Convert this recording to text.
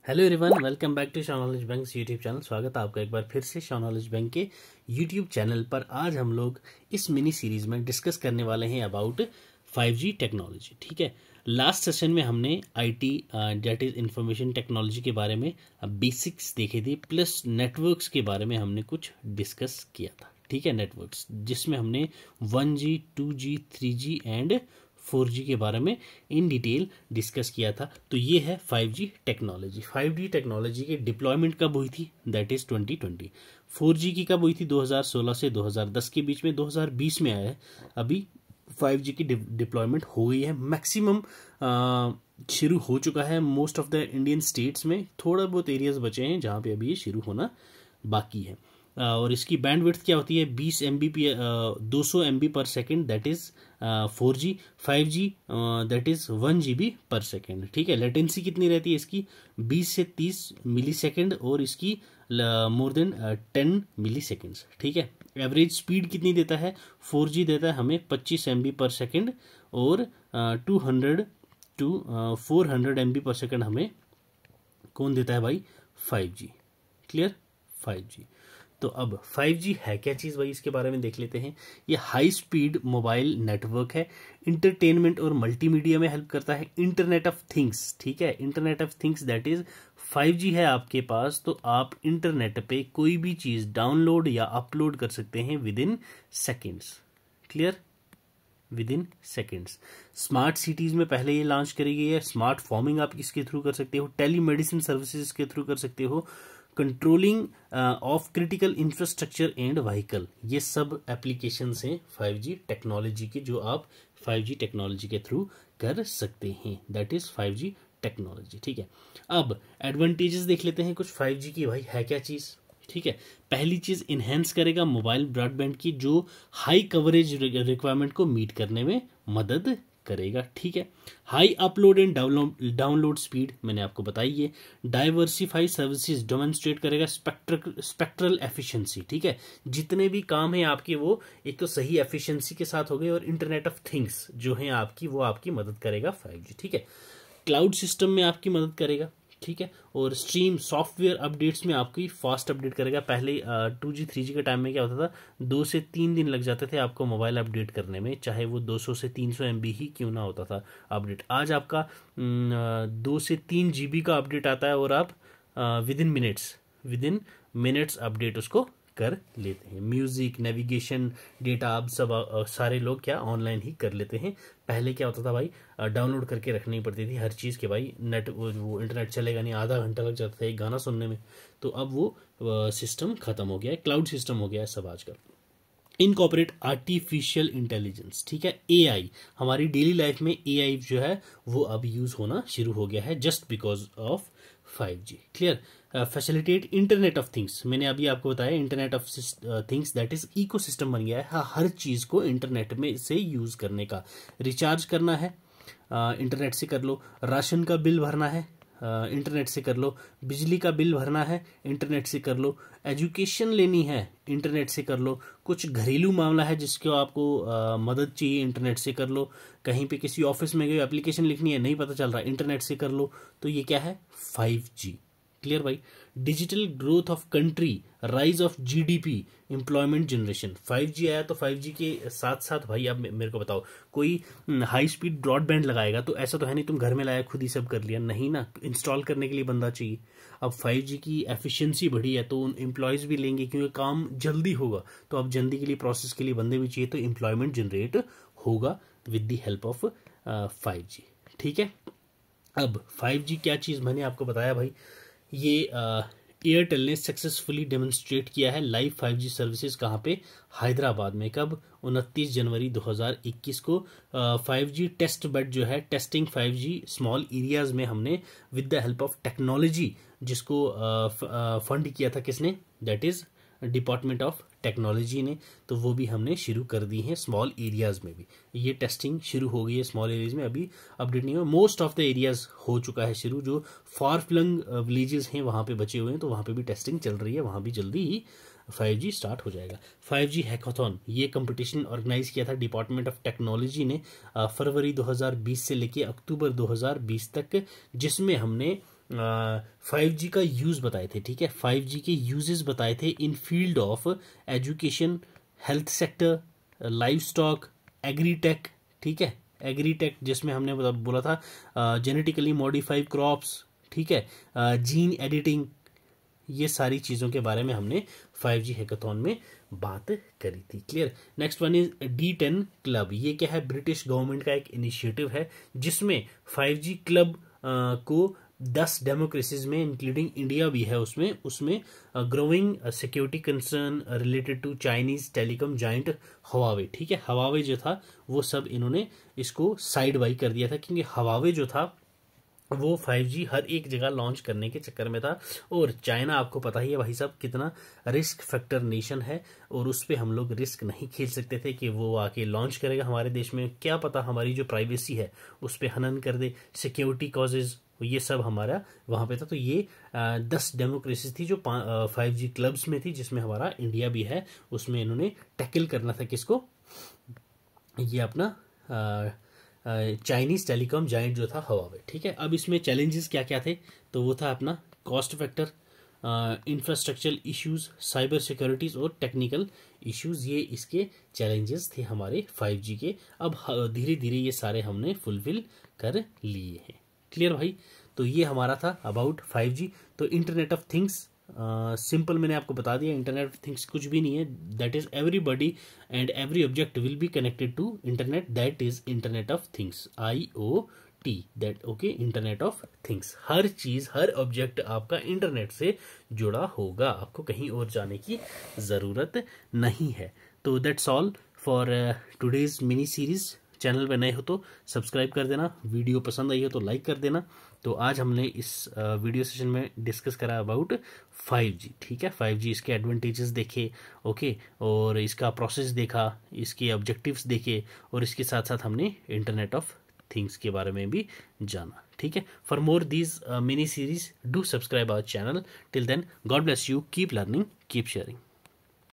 Hello everyone, welcome back to Shah knowledge bank YouTube channel. स्वागत है आपका एक बार फिर से शाह नॉलेज बैंक के यूट्यूब चैनल पर। आज हम लोग इस मिनी सीरीज में डिस्कस करने वाले हैं अबाउट 5G टेक्नोलॉजी। ठीक है, लास्ट सेशन में हमने IT that is information technology के बारे में बेसिक्स देखे थे, प्लस नेटवर्क्स के बारे में हमने कुछ डिस्कस किया था। ठीक है, नेटवर्क्स जिसमें हमने 1G 2G 3G and 4G के बारे में इन डिटेल डिस्कस किया था। तो ये है 5G टेक्नोलॉजी। 5G टेक्नोलॉजी की डिप्लॉयमेंट कब हुई थी? That is 2020। 4G की कब हुई थी? 2016 से 2010 के बीच में। 2020 में आया है। अभी 5G की डिप्लॉयमेंट हो गई है, मैक्सिमम शुरू हो चुका है most of the Indian states में। थोड़ा बहुत एरियाज बचे हैं जहाँ पे अभी ये शुरू होना बाकी है। और इसकी बैंडविड्थ क्या होती है? 20 MB 200 MB पर second, that is 4G। 5G that is 1 GB पर सेकेंड। ठीक है, लेटेंसी कितनी रहती है इसकी? 20 से 30 मिली सेकेंड, और इसकी मोर देन 10 मिली सेकेंड्स। ठीक है, एवरेज स्पीड कितनी देता है? 4G देता है हमें 25 MB पर सेकेंड, और 200 to 400 MB पर सेकेंड हमें कौन देता है भाई? 5G। क्लियर? 5G। तो अब 5G है क्या चीज़ भाई, इसके बारे में देख लेते हैं। ये हाई स्पीड मोबाइल नेटवर्क है, इंटरटेनमेंट और मल्टीमीडिया में हेल्प करता है। इंटरनेट ऑफ थिंग्स, ठीक है, internet of things that is 5G है आपके पास तो आप इंटरनेट पे कोई भी चीज़ डाउनलोड या अपलोड कर सकते हैं with in seconds. Clear? With in seconds. Smart cities में पहले ये लॉन्च करी गई है। स्मार्ट फार्मिंग आप इसके थ्रू कर सकते हो, टेलीमेडिसिन सर्विसेज के थ्रू कर सकते हो, controlling of critical infrastructure and vehicle, ये सब एप्लीकेशंस हैं 5G टेक्नोलॉजी के, जो आप 5G टेक्नोलॉजी के थ्रू कर सकते हैं। That is 5G technology. ठीक है, अब एडवांटेजेस देख लेते हैं कुछ 5G की। भाई है क्या चीज़? ठीक है, पहली चीज इनहेंस करेगा मोबाइल ब्रॉडबैंड की, जो हाई कवरेज रिक्वायरमेंट को मीट करने में मदद करेगा। ठीक है, high upload and download speed मैंने आपको बताई है। डाइवर्सिफाई सर्विसेज डेमोन्स्ट्रेट करेगा स्पेक्ट्रल एफिशिएंसी। ठीक है, जितने भी काम है आपके वो एक तो सही एफिशिएंसी के साथ हो गए, और इंटरनेट ऑफ थिंग्स जो है आपकी वो आपकी मदद करेगा 5G। ठीक है, क्लाउड सिस्टम में आपकी मदद करेगा। ठीक है, और स्ट्रीम सॉफ्टवेयर अपडेट्स में आपकी फास्ट अपडेट करेगा। पहले 2G 3G के टाइम में क्या होता था? 2 से 3 दिन लग जाते थे आपको मोबाइल अपडेट करने में, चाहे वो 200 से 300 MB ही क्यों ना होता था अपडेट। आज आपका 2 से 3 GB का अपडेट आता है, और आप विद इन मिनट्स अपडेट उसको कर लेते हैं। म्यूजिक, नेविगेशन, डेटा अब सब सारे लोग क्या ऑनलाइन ही कर लेते हैं। पहले क्या होता था भाई? डाउनलोड करके रखनी पड़ती थी हर चीज़ के भाई, नेट वो इंटरनेट चलेगा नहीं, आधा घंटा लग जाता था एक गाना सुनने में। तो अब वो सिस्टम खत्म हो गया है, क्लाउड सिस्टम हो गया है सब आजकल। इनकॉर्पोरेट आर्टिफिशियल इंटेलिजेंस, ठीक है, AI। हमारी डेली लाइफ में AI जो है वो अब यूज होना शुरू हो गया है just because of 5G। Clear? Facilitate internet of things, मैंने अभी आपको बताया internet of things that is ecosystem बन गया है। हाँ, हर चीज को इंटरनेट में से यूज करने का। रिचार्ज करना है इंटरनेट से कर लो, राशन का बिल भरना है इंटरनेट से कर लो, बिजली का बिल भरना है इंटरनेट से कर लो, एजुकेशन लेनी है इंटरनेट से कर लो, कुछ घरेलू मामला है जिसको आपको मदद चाहिए इंटरनेट से कर लो, कहीं पे किसी ऑफिस में गए एप्लीकेशन लिखनी है नहीं पता चल रहा इंटरनेट से कर लो। तो ये क्या है? 5G। क्लियर भाई? Digital growth of country, rise of GDP, employment generation. 5G आया तो 5G के साथ साथ भाई अब मेरे को बताओ, कोई हाई स्पीड ब्रॉडबैंड लगाएगा तो ऐसा तो है नहीं तुम घर में लाया खुद ही सब कर लिया, नहीं ना, इंस्टॉल करने के लिए बंदा चाहिए। अब 5G की एफिशिएंसी बढ़ी है तो एम्प्लॉयज भी लेंगे क्योंकि काम जल्दी होगा, तो अब जल्दी के लिए प्रोसेस के लिए बंदे भी चाहिए, तो एम्प्लॉयमेंट जनरेट होगा with the help of 5G। ठीक है, अब 5G क्या चीज़ मैंने आपको बताया भाई, ये एयरटेल ने सक्सेसफुली डेमोन्स्ट्रेट किया है लाइव 5G सर्विसेज। कहाँ पे? हैदराबाद में। कब? 29 जनवरी 2021 को 5G टेस्ट बेड जो है, टेस्टिंग 5G स्मॉल एरियाज में हमने with the help of technology, जिसको फंड किया था किसने? That is department of technology ने। तो वो भी हमने शुरू कर दी है स्मॉल एरियाज में भी, ये टेस्टिंग शुरू हो गई है स्मॉल एरियाज में। अभी अपडेट नहीं हुआ, मोस्ट ऑफ द एरियाज हो चुका है शुरू, जो फार फ्लंग विलेजेस हैं वहाँ पे बचे हुए हैं, तो वहाँ पे भी टेस्टिंग चल रही है, वहाँ भी जल्दी ही 5G स्टार्ट हो जाएगा। 5G हैकाथॉन, ये कंपटीशन ऑर्गेनाइज किया था डिपार्टमेंट ऑफ टेक्नोलॉजी ने फरवरी 2020 से लेके अक्टूबर 2020 तक, जिसमें हमने 5G का यूज़ बताए थे, ठीक है, 5G के यूजेस बताए थे in field of education, health sector, livestock, agritech, ठीक है, एग्रीटेक जिसमें हमने बोला था जेनेटिकली मॉडिफाइड क्रॉप्स, ठीक है, जीन एडिटिंग, ये सारी चीज़ों के बारे में हमने 5G हैकाथॉन में बात करी थी। Clear. Next one is D10 club. ये क्या है? ब्रिटिश गवर्नमेंट का एक इनिशिएटिव है जिसमें 5G क्लब को 10 डेमोक्रेसीज में इंक्लूडिंग इंडिया भी है उसमें growing security concern related to Chinese telecom giant Huawei, ठीक है, हवावे जो था वो सब इन्होंने इसको साइड बाई कर दिया था क्योंकि हवावे जो था वो 5G हर एक जगह लॉन्च करने के चक्कर में था। और चाइना आपको पता ही है भाई साहब कितना रिस्क फैक्टर नेशन है, और उस पर हम लोग रिस्क नहीं खेल सकते थे कि वो आके लॉन्च करेगा हमारे देश में, क्या पता हमारी जो प्राइवेसी है उस पर हनन कर दे, सिक्योरिटी कॉजेज, ये सब हमारा वहाँ पे था। तो ये 10 डेमोक्रेसी थी जो 5G क्लब्स में थी, जिसमें हमारा इंडिया भी है। उसमें इन्होंने टैकल करना था किसको? ये अपना चाइनीज टेलीकॉम जाइंट जो था हवावे, ठीक है। अब इसमें चैलेंजेस क्या क्या थे? तो वो था अपना cost factor, infrastructural issues, cyber securities और टेक्निकल इश्यूज, ये इसके चैलेंजेस थे हमारे 5G के। अब धीरे धीरे ये सारे हमने फुलफिल कर लिए हैं। क्लियर भाई? तो ये हमारा था अबाउट 5G। तो इंटरनेट ऑफ थिंग्स सिंपल मैंने आपको बता दिया, इंटरनेट ऑफ थिंग्स कुछ भी नहीं है, that is everybody and every object will be connected to internet, that is internet of things, IoT, that okay, internet of things. हर चीज, हर ऑब्जेक्ट आपका इंटरनेट से जुड़ा होगा, आपको कहीं और जाने की जरूरत नहीं है। तो that's all for today's mini series. Channel पे नए हो तो सब्सक्राइब कर देना, वीडियो पसंद आई हो तो लाइक कर देना। तो आज हमने इस वीडियो सेशन में डिस्कस करा अबाउट 5G, ठीक है, 5G, इसके एडवांटेजेस देखे, ओके, और इसका प्रोसेस देखा, इसके ऑब्जेक्टिव्स देखे, और इसके साथ साथ हमने इंटरनेट ऑफ थिंग्स के बारे में भी जाना, ठीक है। For more these mini series do subscribe our channel. Till then, God bless you, keep learning, keep sharing.